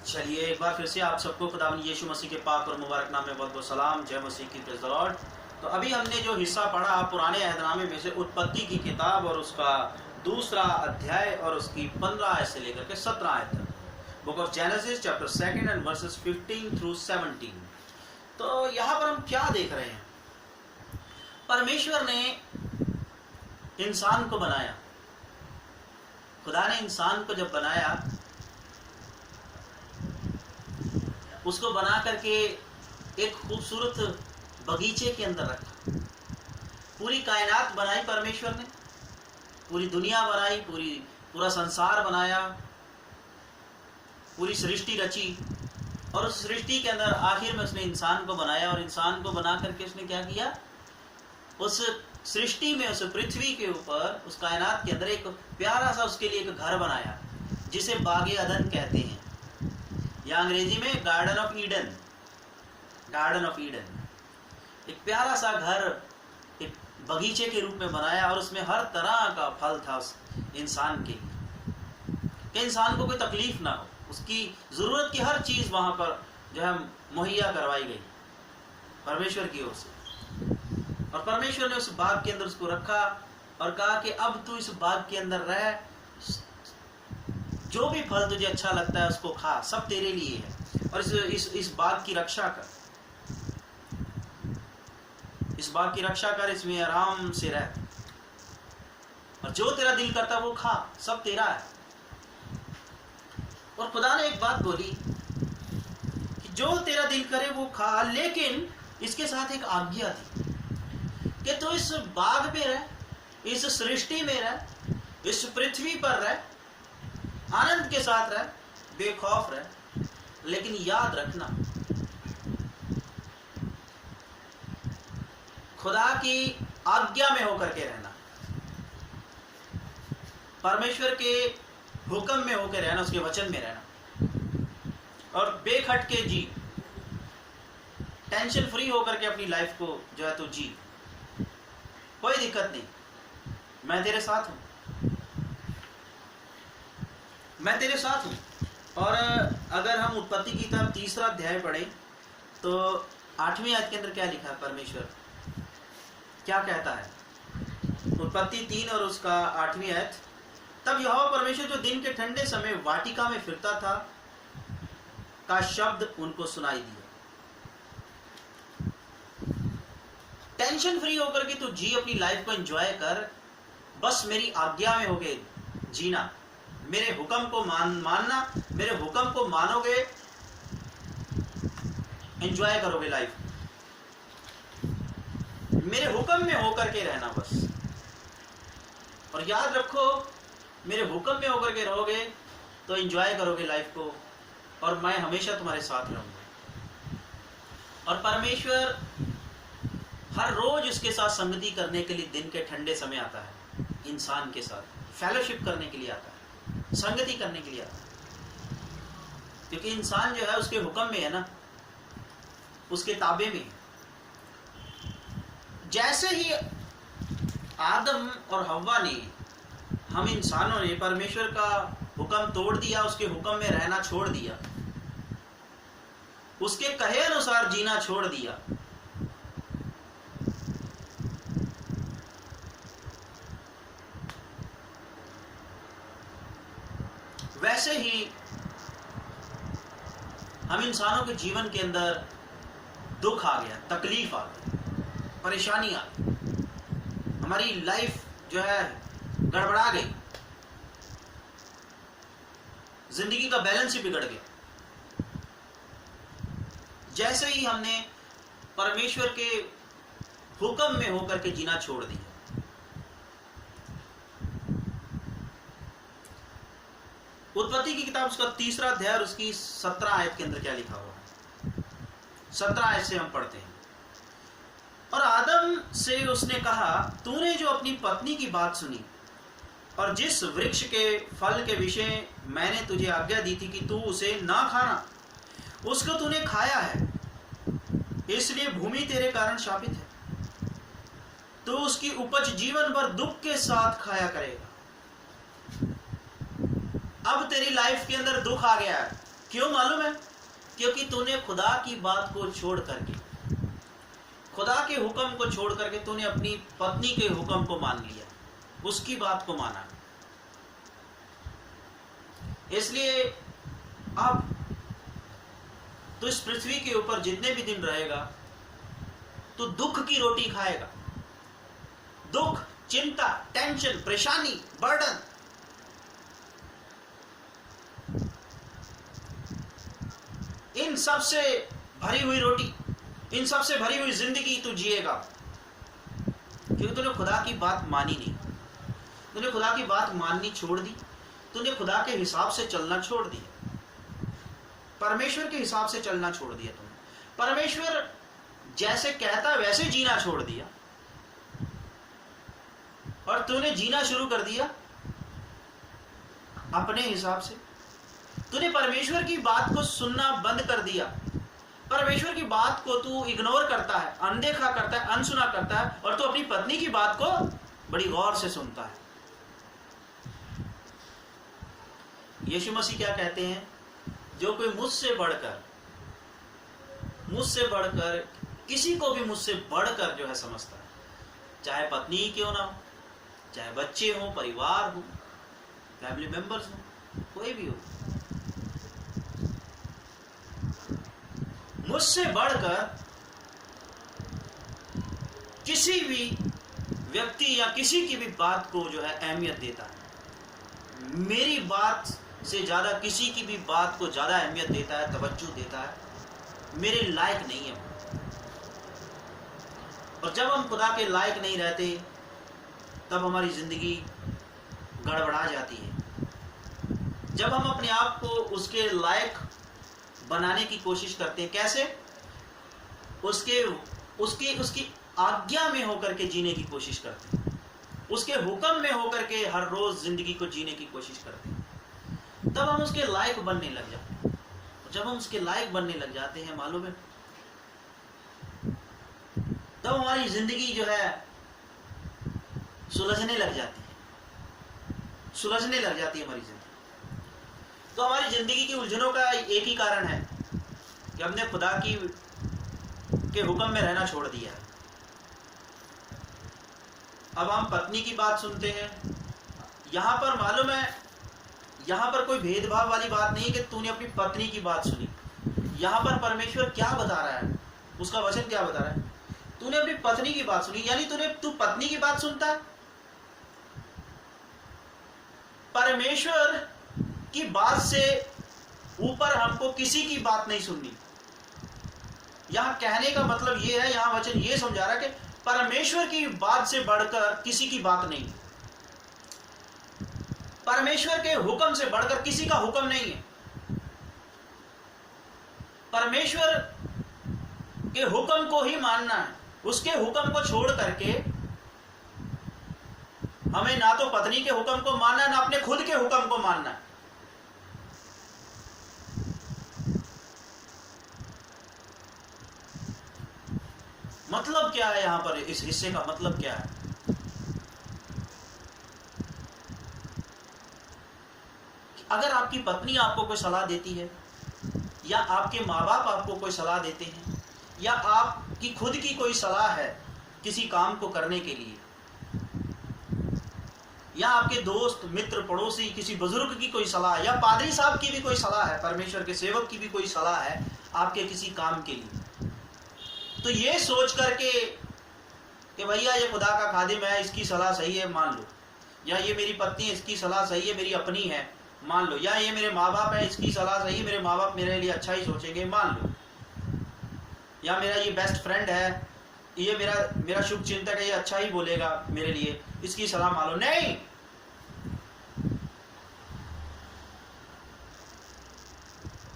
चलिए एक बार फिर से आप सबको खुदावंद यीशु मसीह के पाक और मुबारक नाम में बहुत बहुत सलाम। जय मसीह की, प्रेज़ द लॉर्ड। तो अभी हमने जो हिस्सा पढ़ा पुराने अहदनामे में से उत्पत्ति की किताब और उसका दूसरा अध्याय और उसकी 15 आयत से लेकर के 17 आयत तक, book of genesis chapter 2 and versus 15 through 17। तो यहाँ पर हम क्या देख रहे हैं? परमेश्वर ने इंसान को बनाया। खुदा ने इंसान को जब बनाया, उसको बना करके एक खूबसूरत बगीचे के अंदर रखा। पूरी कायनात बनाई परमेश्वर ने, पूरी दुनिया बनाई, पूरा संसार बनाया, पूरी सृष्टि रची। और उस सृष्टि के अंदर आखिर में उसने इंसान को बनाया। और इंसान को बना करके उसने क्या किया? उस सृष्टि में, उस पृथ्वी के ऊपर, उस कायनात के अंदर एक प्यारा सा उसके लिए एक घर बनाया, जिसे बागे अदन कहते हैं, या अंग्रेजी में garden of Eden. Garden of Eden एक प्यारा सा घर, एक बगीचे के रूप में बनाया। और उसमें हर तरह का फल था उस इंसान के, कि इंसान को कोई तकलीफ ना हो। उसकी ज़रूरत की हर चीज़ वहाँ पर जो है मुहैया करवाई गई परमेश्वर की ओर से। और परमेश्वर ने उस बाग के अंदर उसको रखा और कहा कि अब तू इस बाग के अंदर रह, जो भी फल तुझे अच्छा लगता है उसको खा, सब तेरे लिए है। और इस बाग की रक्षा कर, इस बाग की रक्षा कर, इसमें आराम से रह, और जो तेरा दिल करता वो खा, सब तेरा है। और खुदा ने एक बात बोली कि जो तेरा दिल करे वो खा, लेकिन इसके साथ एक आज्ञा थी कि तू इस बाग पे रह, इस सृष्टि में रह, इस पृथ्वी पर रह, आनंद के साथ रह, बेखौफ रह, लेकिन याद रखना खुदा की आज्ञा में होकर के रहना, परमेश्वर के हुक्म में होकर रहना, उसके वचन में रहना, और बेखटके जी, टेंशन फ्री होकर के अपनी लाइफ को जो है तो जी। कोई दिक्कत नहीं, मैं तेरे साथ हूं, मैं तेरे साथ हूं। और अगर हम उत्पत्ति की किताब 3 अध्याय पढ़ें तो 8वीं आयत के अंदर क्या लिखा है? परमेश्वर क्या कहता है? उत्पत्ति 3 और उसका 8वीं आयत। तब यहोवा परमेश्वर जो दिन के ठंडे समय वाटिका में फिरता था का शब्द उनको सुनाई दिया। टेंशन फ्री होकर के तू जी, अपनी लाइफ को एंजॉय कर, बस मेरी आज्ञा में होके जीना, मेरे हुक्म को मानना, मेरे हुक्म को मानोगे, एंजॉय करोगे लाइफ, मेरे हुक्म में होकर के रहना बस। और याद रखो, मेरे हुक्म में होकर के रहोगे तो एंजॉय करोगे लाइफ को, और मैं हमेशा तुम्हारे साथ रहूंगा। और परमेश्वर हर रोज उसके साथ संगति करने के लिए दिन के ठंडे समय आता है, इंसान के साथ फेलोशिप करने के लिए आता है, संगति करने के लिए आता है। क्योंकि इंसान जो है उसके हुक्म में है ना, उसके ताबे में। जैसे ही आदम और हव्वा ने, हम इंसानों ने परमेश्वर का हुक्म तोड़ दिया, उसके हुक्म में रहना छोड़ दिया, उसके कहे अनुसार जीना छोड़ दिया, वैसे ही हम इंसानों के जीवन के अंदर दुख आ गया, तकलीफ आ गई, परेशानी आ गई, हमारी लाइफ जो है गड़बड़ा गई, जिंदगी का बैलेंस ही बिगड़ गया। जैसे ही हमने परमेश्वर के हुक्म में होकर के जीना छोड़ दिया। उत्पत्ति की किताब उसका 3 अध्याय और उसकी 17 आयत के अंदर क्या लिखा हुआ है? 17 आयत से हम पढ़ते हैं। और आदम से उसने कहा, तूने जो अपनी पत्नी की बात सुनी और जिस वृक्ष के फल के विषय मैंने तुझे आज्ञा दी थी कि तू उसे ना खाना, उसको तूने खाया है, इसलिए भूमि तेरे कारण शापित है। तू उसकी उपज जीवन भर दुख के साथ खाया करेगा। अब तेरी लाइफ के अंदर दुख आ गया है, क्यों मालूम है? क्योंकि तूने खुदा की बात को छोड़ करके, खुदा के हुक्म को छोड़ करके तूने अपनी पत्नी के हुक्म को मान लिया, उसकी बात को माना। इसलिए अब तो इस पृथ्वी के ऊपर जितने भी दिन रहेगा तो दुख की रोटी खाएगा। दुख, चिंता, टेंशन, परेशानी, बर्डन, इन सब से भरी हुई रोटी, इन सब से भरी हुई जिंदगी तू जिएगा, क्योंकि तूने खुदा की बात मानी नहीं। तूने खुदा की बात माननी छोड़ दी, तूने खुदा के हिसाब से चलना छोड़ दिया, परमेश्वर के हिसाब से चलना छोड़ दिया तूने। परमेश्वर जैसे कहता वैसे जीना छोड़ दिया और तूने जीना शुरू कर दिया अपने हिसाब से। तूने परमेश्वर की बात को सुनना बंद कर दिया। परमेश्वर की बात को तू इग्नोर करता है, अनदेखा करता है, अनसुना करता है, और तू अपनी पत्नी की बात को बड़ी गौर से सुनता है। यीशु मसीह क्या कहते हैं? जो कोई मुझसे बढ़कर किसी को भी मुझसे बढ़कर जो है समझता है, चाहे पत्नी ही क्यों ना हो, चाहे बच्चे हो, परिवार हो, फैमिली मेंबर्स हो, कोई भी हो, मुझसे बढ़कर किसी भी व्यक्ति या किसी की भी बात को जो है अहमियत देता है, मेरी बात से ज्यादा किसी की भी बात को ज्यादा अहमियत देता है, तवज्जो देता है, मेरे लायक नहीं है। और जब हम खुदा के लायक नहीं रहते तब हमारी जिंदगी गड़बड़ा जाती है। जब हम अपने आप को उसके लायक बनाने की कोशिश करते हैं, कैसे? उसकी आज्ञा में होकर के जीने की कोशिश करते हैं, उसके हुक्म में होकर के हर रोज जिंदगी को जीने की कोशिश करते हैं, तब हम उसके लायक बनने लग जाते हैं। जब हम उसके लायक बनने लग जाते हैं, मालूम है, तब हमारी जिंदगी जो है सुलझने लग जाती है हमारी जिंदगी। तो हमारी जिंदगी की उलझनों का एक ही कारण है कि हमने खुदा के हुक्म में रहना छोड़ दिया है। अब हम पत्नी की बात सुनते हैं। यहां पर मालूम है, यहां पर कोई भेदभाव वाली बात नहीं कि तूने अपनी पत्नी की बात सुनी। यहां पर परमेश्वर क्या बता रहा है, उसका वचन क्या बता रहा है? तूने अपनी पत्नी की बात सुनी, यानी तू पत्नी की बात सुनता है। परमेश्वर की बात से ऊपर हमको किसी की बात नहीं सुननी। यहां कहने का मतलब यह है, यहां वचन यह समझा रहा है कि परमेश्वर की बात से बढ़कर किसी की बात नहीं, परमेश्वर के हुक्म से बढ़कर किसी का हुक्म नहीं है। परमेश्वर के हुक्म को ही मानना है। उसके हुक्म को छोड़ करके हमें ना तो पत्नी के हुक्म को मानना है, ना अपने खुद के हुक्म को मानना है। मतलब क्या है यहां पर? इस हिस्से का मतलब क्या है? अगर आपकी पत्नी आपको कोई सलाह देती है, या आपके माँ बाप आपको कोई सलाह देते हैं, या आपकी खुद की कोई सलाह है किसी काम को करने के लिए, या आपके दोस्त, मित्र, पड़ोसी, किसी बुजुर्ग की कोई सलाह, या पादरी साहब की भी कोई सलाह है, परमेश्वर के सेवक की भी कोई सलाह है आपके किसी काम के लिए, तो ये सोच करके कि भैया ये खुदा का खादिम है, इसकी सलाह सही है, मान लो, या ये मेरी पत्नी है, इसकी सलाह सही है, मेरी अपनी है, मान लो, या ये मेरे माँ बाप है, इसकी सलाह सही है, मेरे माँ बाप मेरे लिए अच्छा ही सोचेंगे, मान लो, या मेरा ये बेस्ट फ्रेंड है, ये मेरा शुभ चिंतक है, ये अच्छा ही बोलेगा मेरे लिए, इसकी सलाह मान लो। नहीं,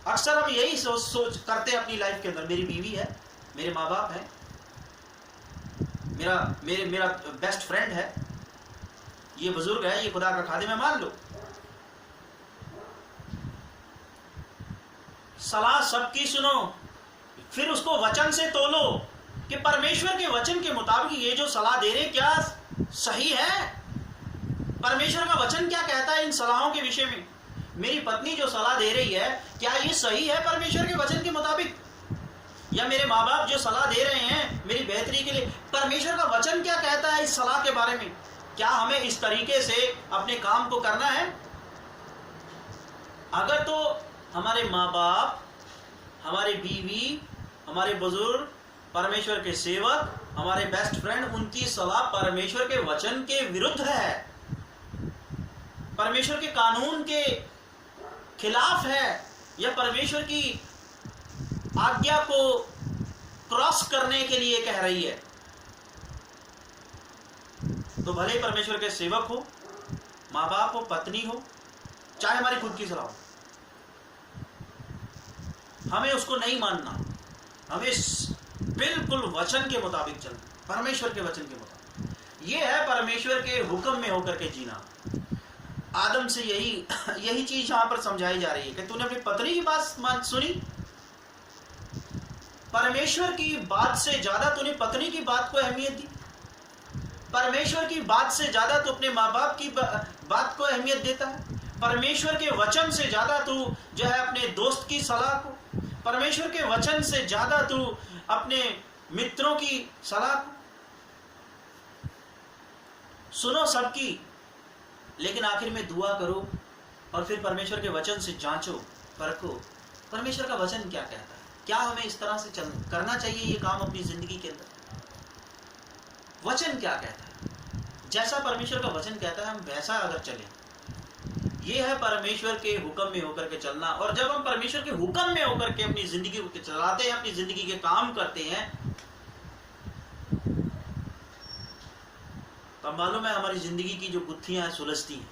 अक्सर हम यही सोच करते हैं अपनी लाइफ के अंदर, मेरी बीवी है, मेरे माँ बाप है, मेरा बेस्ट फ्रेंड है, ये बुजुर्ग है, ये खुदा का खादिम है, मान लो। सलाह सबकी सुनो, फिर उसको वचन से तोलो कि परमेश्वर के वचन के मुताबिक ये जो सलाह दे रहे क्या सही है? परमेश्वर का वचन क्या कहता है इन सलाहों के विषय में? मेरी पत्नी जो सलाह दे रही है क्या ये सही है परमेश्वर के वचन के मुताबिक, या मेरे माँ बाप जो सलाह दे रहे हैं मेरी बेहतरी के लिए, परमेश्वर का वचन क्या कहता है इस सलाह के बारे में? क्या हमें इस तरीके से अपने काम को करना है? अगर तो हमारे माँ बाप, हमारे बीवी, हमारे बुजुर्ग, परमेश्वर के सेवक, हमारे बेस्ट फ्रेंड, उनकी सलाह परमेश्वर के वचन के विरुद्ध है, परमेश्वर के कानून के खिलाफ है, या परमेश्वर की आज्ञा को क्रॉस करने के लिए कह रही है, तो भले परमेश्वर के सेवक हो, माँ बाप हो, पत्नी हो, चाहे हमारी खुद की सलाह हो, हमें उसको नहीं मानना। हमें बिल्कुल वचन के मुताबिक चलना, परमेश्वर के वचन के मुताबिक। यह है परमेश्वर के हुक्म में होकर के जीना। आदम से यही चीज यहां पर समझाई जा रही है कि तूने अपनी पत्नी की बात सुनी, परमेश्वर की बात से ज्यादा तूने पत्नी की बात को अहमियत दी, परमेश्वर की बात से ज्यादा तू अपने माँ बाप की बात को अहमियत देता है, परमेश्वर के वचन से ज्यादा तू जो है अपने दोस्त की सलाह को, परमेश्वर के वचन से ज्यादा तू अपने मित्रों की सलाह को। सुनो सबकी, लेकिन आखिर में दुआ करो और फिर परमेश्वर के वचन से जांचो, परखो परमेश्वर का वचन क्या कहता है, क्या हमें इस तरह से करना चाहिए ये काम अपनी जिंदगी के अंदर। वचन क्या कहता है, जैसा परमेश्वर का वचन कहता है हम वैसा अगर चलें, ये है परमेश्वर के हुक्म में होकर के चलना। और जब हम परमेश्वर के हुक्म में होकर के अपनी जिंदगी को चलाते हैं, अपनी जिंदगी के काम करते हैं, तो मालूम है हमारी जिंदगी की जो गुत्थियां हैं सुलझती हैं,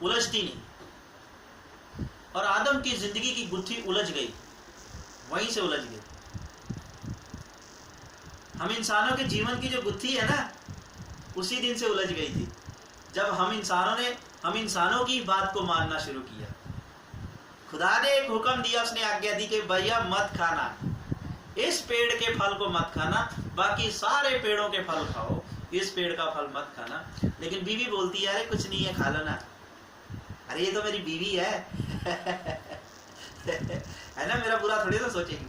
उलझती नहीं। और आदम की जिंदगी की गुत्थी उलझ गई, वहीं से उलझ गई। हम इंसानों के जीवन की जो गुत्थी है ना, उसी दिन से उलझ गई थी जब हम इंसानों की बात को मानना शुरू किया। खुदा ने एक हुक्म दिया, उसने आज्ञा दी कि भैया मत खाना, इस पेड़ के फल को मत खाना, बाकी सारे पेड़ों के फल खाओ, इस पेड़ का फल मत खाना। लेकिन बीवी बोलती है अरे कुछ नहीं है, खा लो ना, अरे ये तो मेरी बीवी है है ना, मेरा बुरा थोड़ी ना सोचेगी।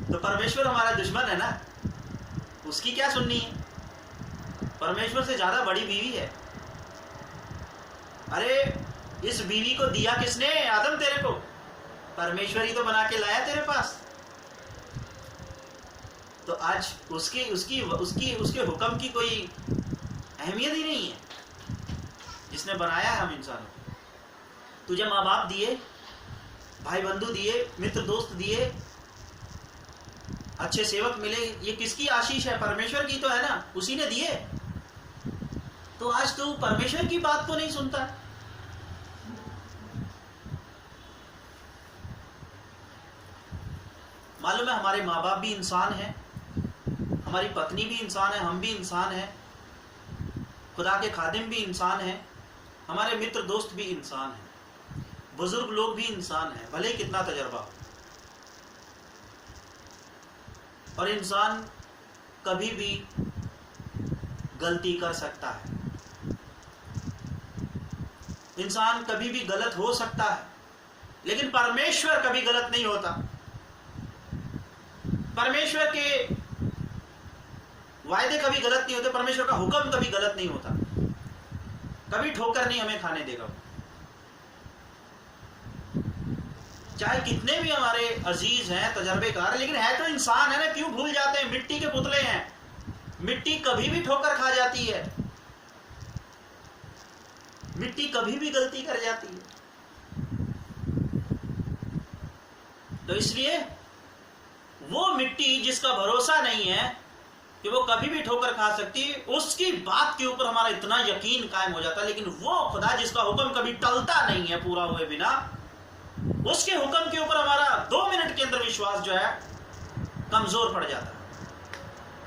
तो परमेश्वर हमारा दुश्मन है ना, उसकी क्या सुननी है, परमेश्वर से ज्यादा बड़ी बीवी है। अरे इस बीवी को दिया किसने, आदम तेरे को, परमेश्वर ही तो बना के लाया तेरे पास। तो आज उसके हुक्म की कोई अहमियत ही नहीं है, जिसने बनाया है हम इंसानों को। तुझे माँ बाप दिए, भाई बंधु दिए, मित्र दोस्त दिए, अच्छे सेवक मिले, ये किसकी आशीष है, परमेश्वर की तो है ना, उसी ने दिए। तो आज तू परमेश्वर की बात को नहीं सुनता। मालूम है हमारे माँ बाप भी इंसान हैं, हमारी पत्नी भी इंसान है, हम भी इंसान हैं, खुदा के खादिम भी इंसान हैं, हमारे मित्र दोस्त भी इंसान हैं, बुजुर्ग लोग भी इंसान हैं, भले ही कितना तजर्बा हो। और इंसान कभी भी गलती कर सकता है, इंसान कभी भी गलत हो सकता है, लेकिन परमेश्वर कभी गलत नहीं होता। परमेश्वर के वायदे कभी गलत नहीं होते, परमेश्वर का हुक्म कभी गलत नहीं होता, कभी ठोकर नहीं हमें खाने देगा। चाहे कितने भी हमारे अजीज हैं, तजर्बेकार, लेकिन है तो इंसान है ना, क्यों भूल जाते हैं, मिट्टी के पुतले हैं, मिट्टी कभी भी ठोकर खा जाती है, मिट्टी कभी भी गलती कर जाती है। तो इसलिए वो मिट्टी जिसका भरोसा नहीं है कि वो कभी भी ठोकर खा सकती है, उसकी बात के ऊपर हमारा इतना यकीन कायम हो जाता है। लेकिन वो खुदा जिसका हुक्म कभी टलता नहीं है पूरा हुए बिना, उसके हुक्म के ऊपर हमारा 2 मिनट के अंदर विश्वास जो है कमजोर पड़ जाता है,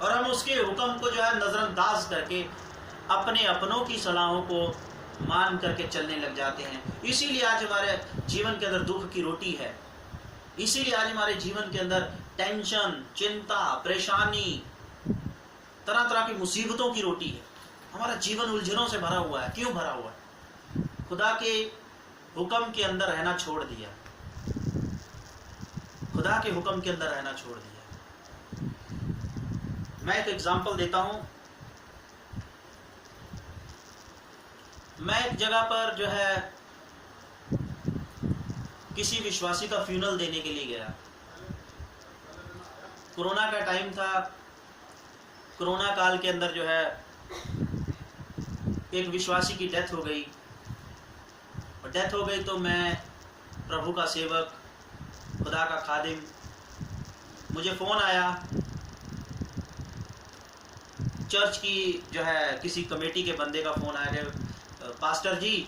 और हम उसके हुक्म को जो है नजरअंदाज करके अपने अपनों की सलाहों को मान करके चलने लग जाते हैं। इसीलिए आज हमारे जीवन के अंदर दुख की रोटी है, इसीलिए आज हमारे जीवन के अंदर टेंशन, चिंता, परेशानी, तरह तरह की मुसीबतों की रोटी है। हमारा जीवन उलझनों से भरा हुआ है। क्यों भरा हुआ है? खुदा के हुक्म के अंदर रहना छोड़ दिया, खुदा के हुक्म के अंदर रहना छोड़ दिया। मैं एक एग्जांपल देता हूं। मैं एक जगह पर जो है किसी विश्वासी का फ्यूनरल देने के लिए गया। कोरोना का टाइम था। कोरोना काल के अंदर जो है एक विश्वासी की डेथ हो गई, और डेथ हो गई तो मैं प्रभु का सेवक, खुदा का खादिम, मुझे फ़ोन आया चर्च की जो है किसी कमेटी के बंदे का फ़ोन आया कि पास्टर जी,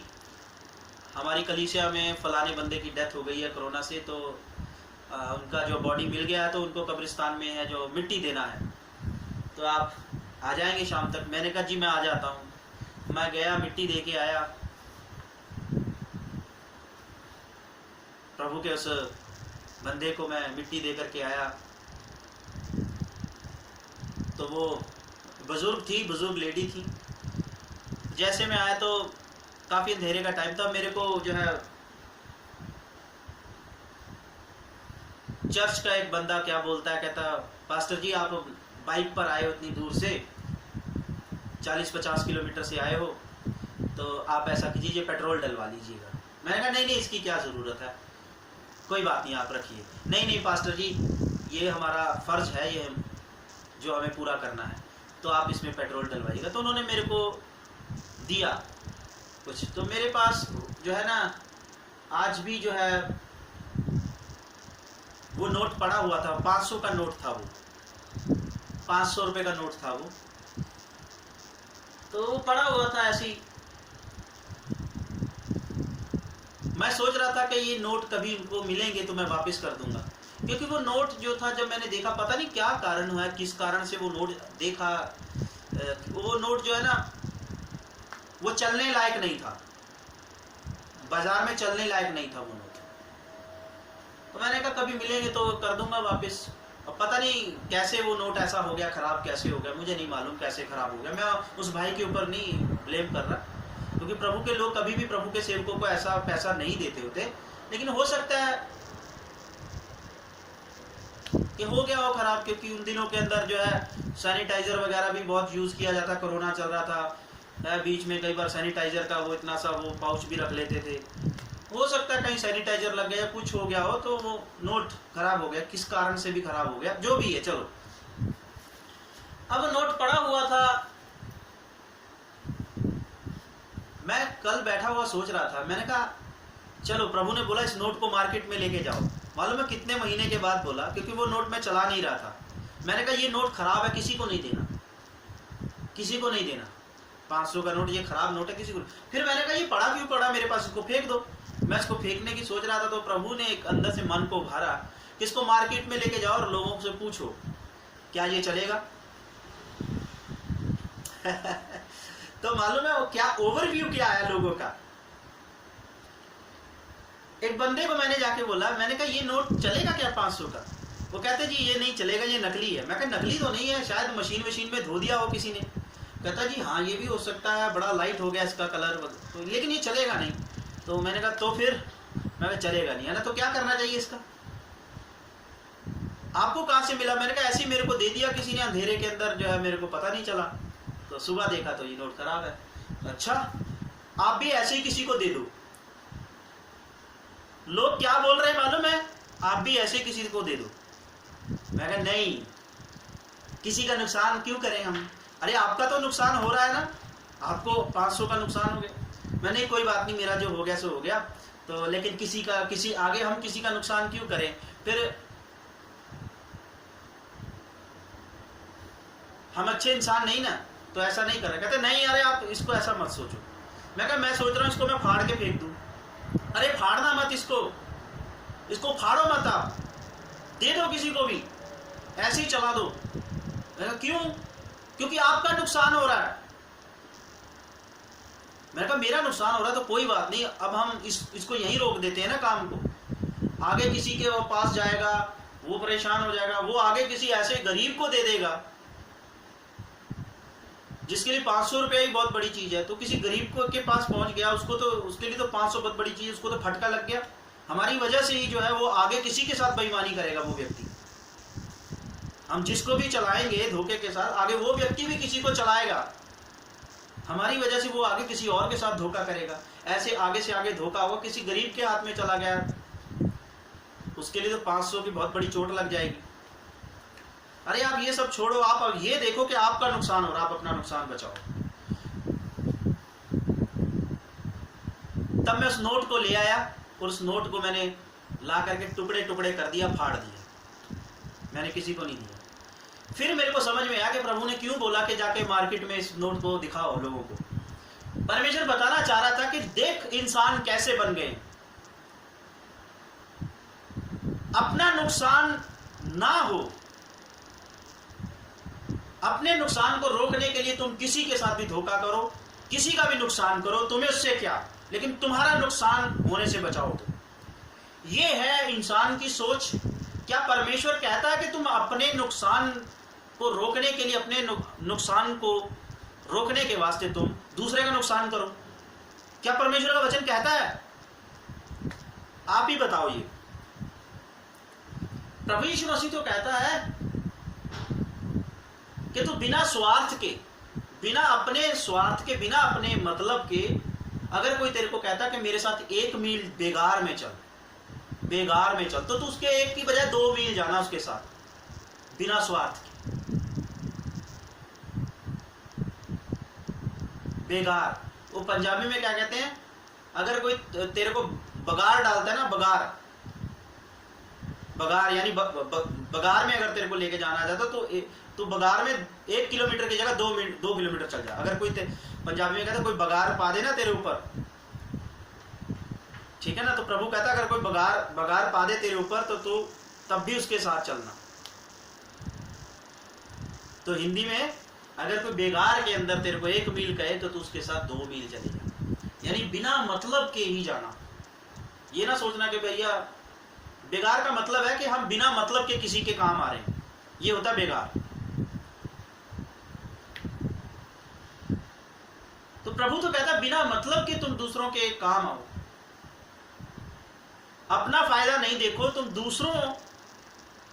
हमारी कलीसिया में फलाने बंदे की डेथ हो गई है कोरोना से, तो उनका जो बॉडी मिल गया है तो उनको कब्रिस्तान में है जो मिट्टी देना है, तो आप आ जाएंगे शाम तक। मैंने कहा जी मैं आ जाता हूँ। मैं गया, मिट्टी दे के आया। प्रभु के उस बंदे को मैं मिट्टी दे करके आया तो वो बुजुर्ग थी, बुजुर्ग लेडी थी। जैसे मैं आया तो काफ़ी अंधेरे का टाइम था। मेरे को जो है चर्च का एक बंदा क्या बोलता है, कहता पास्टर जी आप बाइक पर आए हो इतनी दूर से, 40-50 किलोमीटर से आए हो, तो आप ऐसा कीजिए पेट्रोल डलवा लीजिएगा। मैंने कहा नहीं नहीं इसकी क्या ज़रूरत है, कोई बात नहीं आप रखिए। नहीं नहीं पास्टर जी ये हमारा फ़र्ज है, ये जो हमें पूरा करना है, तो आप इसमें पेट्रोल डलवाइएगा। तो उन्होंने मेरे को दिया कुछ, तो मेरे पास जो है ना आज भी जो है वो नोट पड़ा हुआ था, 500 का नोट था, वो 500 रुपये का नोट था वो, तो वो पड़ा हुआ था ऐसे ही। मैं सोच रहा था कि ये नोट कभी उनको मिलेंगे तो मैं वापस कर दूंगा, क्योंकि वो नोट जो था जब मैंने देखा, पता नहीं क्या कारण हुआ, किस कारण से वो नोट देखा, वो नोट जो है ना वो चलने लायक नहीं था, बाजार में चलने लायक नहीं था वो नोट। तो मैंने कहा कभी मिलेंगे तो कर दूंगा वापस। अब पता नहीं कैसे वो नोट ऐसा हो गया, खराब कैसे हो गया, मुझे नहीं मालूम कैसे खराब हो गया। मैं उस भाई के ऊपर नहीं ब्लेम कर रहा, क्योंकि प्रभु के लोग कभी भी प्रभु के सेवकों को ऐसा पैसा नहीं देते होते, लेकिन हो सकता है कि हो गया हो खराब, क्योंकि उन दिनों के अंदर जो है सैनिटाइजर वगैरह भी बहुत यूज़ किया जाता, कोरोना चल रहा था, बीच में कई बार सैनिटाइजर का वो इतना सा वो पाउच भी रख लेते थे। हो सकता है कहीं सैनिटाइजर लग गया, कुछ हो गया हो तो वो नोट खराब हो गया, किस कारण से भी खराब हो गया, जो भी है चलो। अब नोट पड़ा हुआ था, मैं कल बैठा हुआ सोच रहा था, मैंने कहा चलो प्रभु ने बोला इस नोट को मार्केट में लेके जाओ। मालूम है कितने महीने के बाद बोला, क्योंकि वो नोट मैं चला नहीं रहा था। मैंने कहा ये नोट खराब है, किसी को नहीं देना, किसी को नहीं देना, 500 का नोट ये खराब नोट है, किसी को। फिर मैंने कहा ये पड़ा क्यों पड़ा मेरे पास, इसको फेंक दो। मैं इसको फेंकने की सोच रहा था, तो प्रभु ने एक अंदर से मन को उभारा कि इसको मार्केट में लेके जाओ और लोगों से पूछो क्या ये चलेगा। तो मालूम है वो क्या ओवरव्यू क्या आया लोगों का। एक बंदे को मैंने जाके बोला, मैंने कहा ये नोट चलेगा क्या 500 का? वो कहते जी ये नहीं चलेगा, ये नकली है। मैं कहा नकली तो नहीं है, शायद मशीन में धो दिया हो किसी ने। कहता जी हाँ ये भी हो सकता है, बड़ा लाइट हो गया इसका कलर, तो लेकिन ये चलेगा नहीं। तो मैंने कहा तो फिर, मैं कहा चलेगा नहीं है ना, तो क्या करना चाहिए इसका? आपको कहाँ से मिला? मैंने कहा ऐसे ही मेरे को दे दिया किसी ने अंधेरे के अंदर, जो है मेरे को पता नहीं चला, तो सुबह देखा तो ये नोट खराब है। अच्छा आप भी ऐसे ही किसी को दे दो। लोग क्या बोल रहे हैं मालूम है, आप भी ऐसे किसी को दे दो। मैं कहा नहीं, किसी का नुकसान क्यों करें हम? अरे आपका तो नुकसान हो रहा है ना, आपको 500 का नुकसान हो गया। मैंने कोई बात नहीं, मेरा जो हो गया सो हो गया, तो लेकिन किसी आगे हम किसी का नुकसान क्यों करें? फिर हम अच्छे इंसान नहीं ना, तो ऐसा नहीं कर रहे। कहते नहीं अरे आप इसको ऐसा मत सोचो। मैं कहा मैं सोच रहा हूँ इसको मैं फाड़ के फेंक दूं। अरे फाड़ना मत इसको फाड़ो मत, आप दे दो किसी को भी, ऐसे ही चला दो। क्यों? क्योंकि आपका नुकसान हो रहा है। मैंने कहा मेरा नुकसान हो रहा है तो कोई बात नहीं, अब हम इसको यहीं रोक देते हैं ना काम को। आगे किसी के पास जाएगा, वो परेशान हो जाएगा, वो आगे किसी ऐसे गरीब को दे देगा जिसके लिए 500 रुपया ही बहुत बड़ी चीज है, तो किसी गरीब को के पास पहुंच गया, उसको तो उसके लिए तो 500 बहुत बड़ी चीज है, उसको तो फटका लग गया। हमारी वजह से ही जो है वो आगे किसी के साथ बेईमानी करेगा वो व्यक्ति। हम जिसको भी चलाएंगे धोखे के साथ, आगे वो व्यक्ति भी किसी को चलाएगा, हमारी वजह से वो आगे किसी और के साथ धोखा करेगा। ऐसे आगे से आगे धोखा होगा, किसी गरीब के हाथ में चला गया, उसके लिए तो 500 की बहुत बड़ी चोट लग जाएगी। अरे आप ये सब छोड़ो, आप अब ये देखो कि आपका नुकसान हो रहा, आप अपना नुकसान बचाओ। तब मैं उस नोट को ले आया और उस नोट को मैंने ला करके टुकड़े टुकड़े कर दिया, फाड़ दिया, मैंने किसी को नहीं दिया। फिर मेरे को समझ में आया कि प्रभु ने क्यों बोला कि जाके मार्केट में इस नोट को दिखाओ लोगों को। परमेश्वर बताना चाह रहा था कि देख इंसान कैसे बन गए, अपना नुकसान ना हो, अपने नुकसान को रोकने के लिए तुम किसी के साथ भी धोखा करो, किसी का भी नुकसान करो, तुम्हें उससे क्या, लेकिन तुम्हारा नुकसान होने से बचाओ। तुम, ये है इंसान की सोच। क्या परमेश्वर कहता है कि तुम अपने नुकसान को रोकने के लिए, अपने नुकसान को रोकने के वास्ते तुम दूसरे का नुकसान करो? क्या परमेश्वर का वचन कहता है? आप ही बताओ। ये प्रभु यीशु मसीह तो कहता है कि तू बिना स्वार्थ के, बिना अपने स्वार्थ के, बिना अपने मतलब के, अगर कोई तेरे को कहता है कि मेरे साथ 1 मील बेगार में चल, बेगार में चल, तो तू उसके 1 की बजाय 2 मील जाना उसके साथ, बिना स्वार्थ के। बेगार, वो पंजाबी में क्या कहते हैं, अगर कोई तेरे को बगार डालता है ना, बगार, बगार यानी बगार में अगर तेरे को लेके जाना चाहता तो बगार में 1 किलोमीटर की जगह 2 किलोमीटर चल जा। अगर कोई पंजाबी में कहता कोई बगार पा दे ना तेरे ऊपर, ठीक है ना, तो प्रभु कहता अगर कोई बगार पा दे तेरे ऊपर तो तू तब भी उसके साथ चलना। तो हिंदी में अगर कोई बेगार के अंदर तेरे को 1 मील कहे तो तू उसके साथ 2 मील चलेगा, यानी बिना मतलब के ही जाना। ये ना सोचना कि भैया, बेगार का मतलब है कि हम बिना मतलब के किसी के काम आ रहे हैं, ये होता बेगार। तो प्रभु तो कहता बिना मतलब के तुम दूसरों के काम आओ, अपना फायदा नहीं देखो, तुम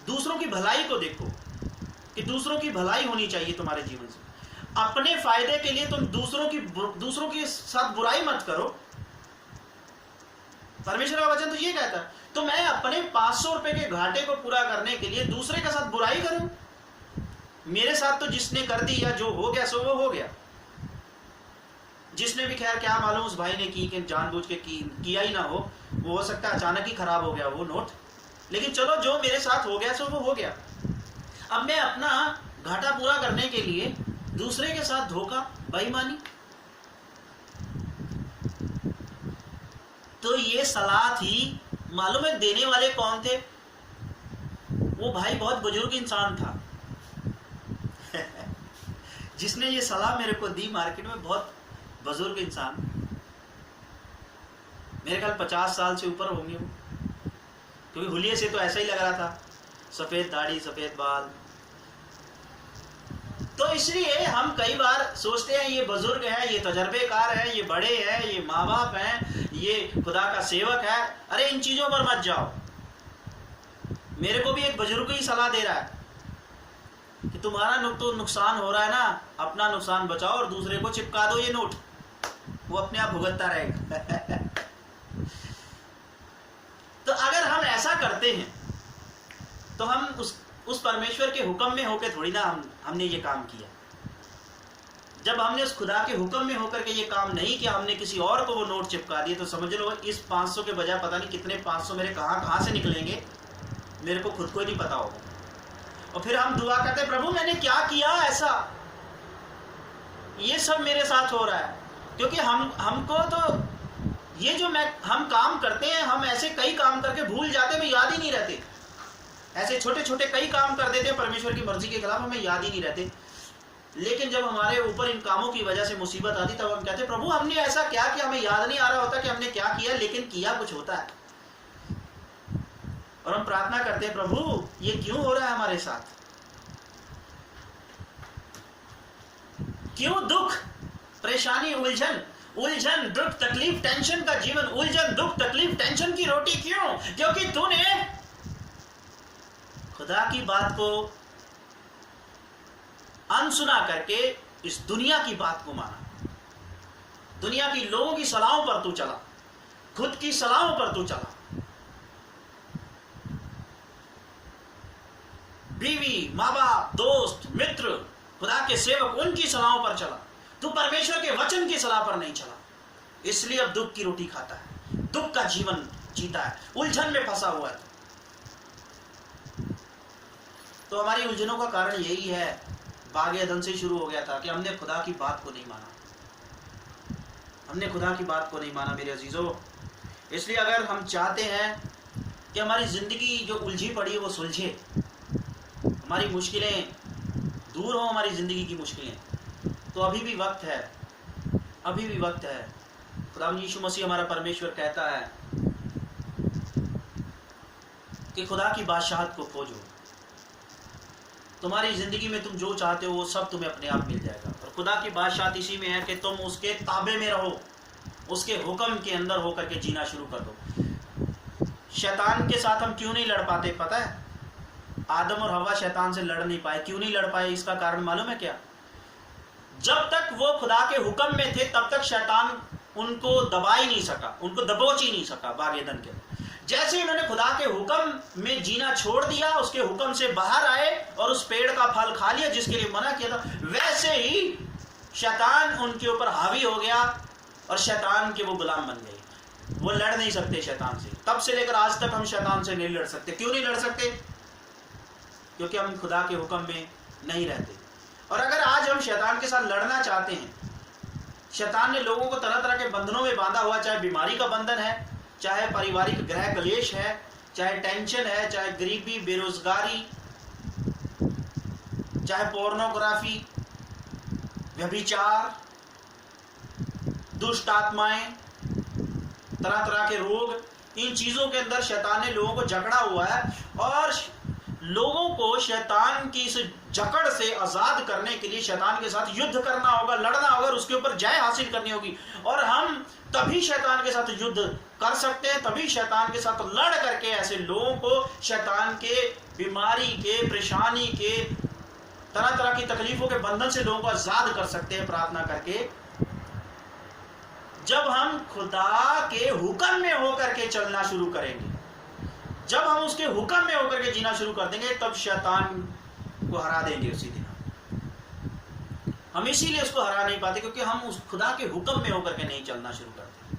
दूसरों की भलाई को देखो कि दूसरों की भलाई होनी चाहिए तुम्हारे जीवन से। अपने फायदे के लिए तुम दूसरों के साथ बुराई मत करो। परमेश्वर का वचन तो ये कहता है, तो मैं अपने 500 रुपए के घाटे को पूरा करने के लिए दूसरे के साथ बुराई करूं? मेरे साथ तो जिसने कर दी या जो हो गया सो वो हो गया। जिसने भी, खैर क्या मालूम उस भाई ने की कि जानबूझ के किया ही ना हो, वो हो सकता है अचानक ही खराब हो गया वो नोट, लेकिन चलो जो मेरे साथ हो गया सो वो हो गया। अब मैं अपना घाटा पूरा करने के लिए दूसरे के साथ धोखा, बेईमानी। तो ये सलाह थी, मालूम है देने वाले कौन थे? वो भाई बहुत बुजुर्ग इंसान था जिसने ये सलाह मेरे को दी, मार्केट में बहुत बुजुर्ग इंसान, मेरे ख्याल 50 साल से ऊपर होंगे वो, क्योंकि हुलिये से तो ऐसा ही लग रहा था, सफेद दाढ़ी सफेद बाल। तो इसलिए हम कई बार सोचते हैं ये बुजुर्ग है, ये तजर्बेकार है, ये बड़े हैं, ये माँ बाप हैं, ये खुदा का सेवक है। अरे इन चीजों पर मत जाओ। मेरे को भी एक बुजुर्ग ही सलाह दे रहा है कि तुम्हारा तो नुकसान हो रहा है ना, अपना नुकसान बचाओ और दूसरे को चिपका दो ये नोट, वो अपने आप भुगतता रहेगा तो अगर हम ऐसा करते हैं तो हम उस परमेश्वर के हुक्म में होकर थोड़ी ना हमने ये काम किया। जब हमने उस खुदा के हुक्म में होकर के ये काम नहीं किया, हमने किसी और को वो नोट चिपका दिए, तो समझ लो इस 500 के बजाय पता नहीं कितने 500 मेरे कहां से निकलेंगे, मेरे को खुद को ही नहीं पता होगा। और फिर हम दुआ करते, प्रभु मैंने क्या किया ऐसा, ये सब मेरे साथ हो रहा है। क्योंकि हमको तो ये जो हम काम करते हैं, हम ऐसे कई काम करके भूल जाते हैं, हमें याद ही नहीं रहते। ऐसे छोटे छोटे कई काम कर देते हैं परमेश्वर की मर्जी के खिलाफ, हमें याद ही नहीं रहते। लेकिन जब हमारे ऊपर इन कामों की वजह से मुसीबत आती, तब हम कहते हैं प्रभु हमने ऐसा क्या किया, हमें याद नहीं आ रहा होता कि हमने क्या किया, लेकिन किया कुछ होता है। और हम प्रार्थना करते हैं प्रभु ये क्यों हो रहा है हमारे साथ। क्यों दुख, परेशानी, उलझन, दुख, तकलीफ, टेंशन का जीवन, उलझन, दुख, तकलीफ, टेंशन की रोटी क्यों? क्योंकि तूने खुदा की बात को अनसुना करके इस दुनिया की बात को माना, दुनिया की लोगों की सलाहों पर तू चला, खुद की सलाहों पर तू चला, बीवी, माँ बाप, दोस्त, मित्र, खुदा के सेवक, उनकी सलाहों पर चला, तू परमेश्वर के वचन की सलाह पर नहीं चला, इसलिए अब दुख की रोटी खाता है, दुख का जीवन जीता है, उलझन में फंसा हुआ है। तो हमारी उलझनों का कारण यही है, बागे अदन से शुरू हो गया था कि हमने खुदा की बात को नहीं माना, हमने खुदा की बात को नहीं माना मेरे अजीजों। इसलिए अगर हम चाहते हैं कि हमारी जिंदगी जो उलझी पड़ी है वो सुलझे, हमारी मुश्किलें दूर हो, हमारी जिंदगी की मुश्किलें, तो अभी भी वक्त है, अभी भी वक्त है। खुदा यीशु मसीह हमारा परमेश्वर कहता है कि खुदा की बादशाहत को खोजो, तुम्हारी जिंदगी में तुम जो चाहते हो वो सब तुम्हें अपने आप मिल जाएगा। और खुदा की बादशाहत इसी में है कि तुम उसके ताबे में रहो, उसके हुक्म के अंदर होकर के जीना शुरू कर दो। शैतान के साथ हम क्यों नहीं लड़ पाते पता है? आदम और हवा शैतान से लड़ नहीं पाए। क्यों नहीं लड़ पाए? इसका कारण मालूम है क्या? जब तक वो खुदा के हुक्म में थे तब तक शैतान उनको दबा ही नहीं सका, उनको दबोच ही नहीं सका बाग एदन के। जैसे इन्होंने खुदा के हुक्म में जीना छोड़ दिया, उसके हुक्म से बाहर आए और उस पेड़ का फल खा लिया जिसके लिए मना किया था, वैसे ही शैतान उनके ऊपर हावी हो गया और शैतान के वो गुलाम बन गए। वो लड़ नहीं सकते शैतान से। तब से लेकर आज तक हम शैतान से नहीं लड़ सकते। क्यों नहीं लड़ सकते? क्योंकि हम खुदा के हुक्म में नहीं रहते। और अगर आज हम शैतान के साथ लड़ना चाहते हैं, शैतान ने लोगों को तरह तरह के बंधनों में बांधा हुआ, चाहे बीमारी का बंधन है, चाहे पारिवारिक ग्रह कलेश है, चाहे टेंशन है, चाहे गरीबी, बेरोजगारी, चाहे पोर्नोग्राफी, व्यभिचार, दुष्ट आत्माएं, तरह तरह के रोग, इन चीजों के अंदर शैतान ने लोगों को जकड़ा हुआ है। और लोगों को शैतान की इस जकड़ से आजाद करने के लिए शैतान के साथ युद्ध करना होगा, लड़ना होगा, उसके ऊपर जय हासिल करनी होगी। और हम तभी शैतान के साथ युद्ध कर सकते हैं, तभी शैतान के साथ लड़ करके ऐसे लोगों को शैतान के, बीमारी के, परेशानी के, तरह तरह की तकलीफों के बंधन से लोगों को आजाद कर सकते हैं प्रार्थना करके। जब हम खुदा के हुक्म में होकर के चलना शुरू करेंगे, जब हम उसके हुक्म में होकर के जीना शुरू कर देंगे, तब शैतान को हरा देंगे उसी दिन। हम इसीलिए उसको हरा नहीं पाते क्योंकि हम उस खुदा के हुक्म में होकर के नहीं चलना शुरू करते।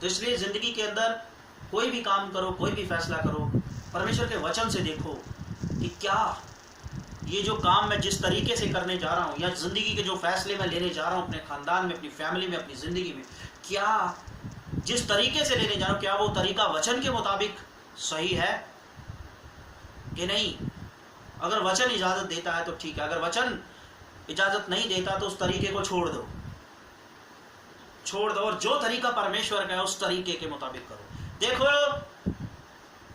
तो इसलिए जिंदगी के अंदर कोई भी काम करो, कोई भी फैसला करो, परमेश्वर के वचन से देखो कि क्या ये जो काम मैं जिस तरीके से करने जा रहा हूं, या जिंदगी के जो फैसले मैं लेने जा रहा हूं अपने खानदान में, अपनी फैमिली में, अपनी जिंदगी में, क्या जिस तरीके से लेने जा रहा हूं, क्या वो तरीका वचन के मुताबिक सही है कि नहीं? अगर वचन इजाजत देता है तो ठीक है, अगर वचन इजाजत नहीं देता तो उस तरीके को छोड़ दो और जो तरीका परमेश्वर का है उस तरीके के मुताबिक करो। देखो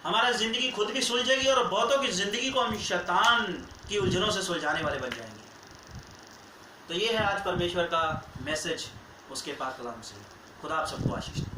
हमारा जिंदगी खुद भी सुलझेगी और बहुतों की जिंदगी को हम शैतान की उलझनों से सुलझाने वाले बन जाएंगे। तो ये है आज परमेश्वर का मैसेज उसके पाक कलाम से। खुदा आप सबको आशीष दे।